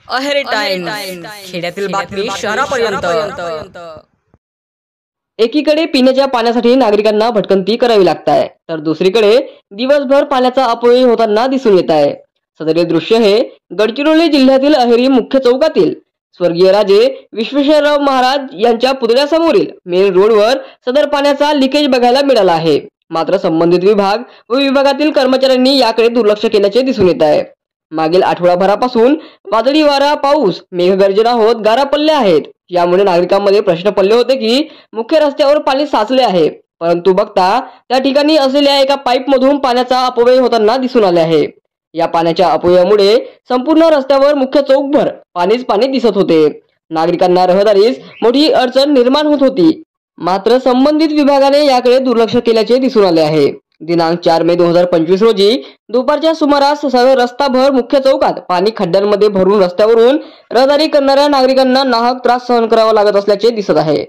अहेर टाइम्स, खेड्यातील बातमी शहरापर्यंत। एकीकडे पिण्याच्या पाण्यासाठी नागरिकांना भटकंती करावी लागत आहे, तर दुसरीकडे दिवसभर पाण्याचा अपव्यय होताना दिसून येत आहे। सदरील दृश्य हे गडचिरोली जिल्ह्यातील अहेरी मुख्य चौकातील स्वर्गीय राजे विश्वेश्वरराव महाराज यांच्या पुतळ्यासमोरील मेन रोडवर सदर पाण्याचा लिकेज बघायला मिळाला आहे। मात्र संबंधित विभाग व विभागातील कर्मचाऱ्यांनी याकडे दुर्लक्ष केल्याचे दिसून येत आहे। मागील आठवडाभरापासून वादळी वारा, पाऊस, मेघगर्जना होत गारा पडल्या आहेत। यामुळे नागरिकांमध्ये प्रश्न पडले होते की मुख्य रस्त्यावर पाणी साचले आहे, परंतु बघता त्या ठिकाणी असलेल्या एका पाईप मधून पाण्याचा अपव्यय होताना दिसून आले आहे। या पाण्याच्या अपव्ययामुळे संपूर्ण रस्त्यावर मुख्य चौकभर पाणीच पाणी दिसत होते। नागरिकांना रहदारीस मोठी अडचण निर्माण होत होती। मात्र संबंधित विभागाने याकडे दुर्लक्ष केल्याचे दिसून आले आहे। दिनांक 4 मे 2025 रोजी दुपारच्या सुमारास सर्व रस्ताभर मुख्य चौकात पाणी खड्ड्यांमध्ये भरून रस्त्यावरून रहदारी करणाऱ्या नागरिकांना नाहक त्रास सहन करावा लागत असल्याचे दिसत आहे।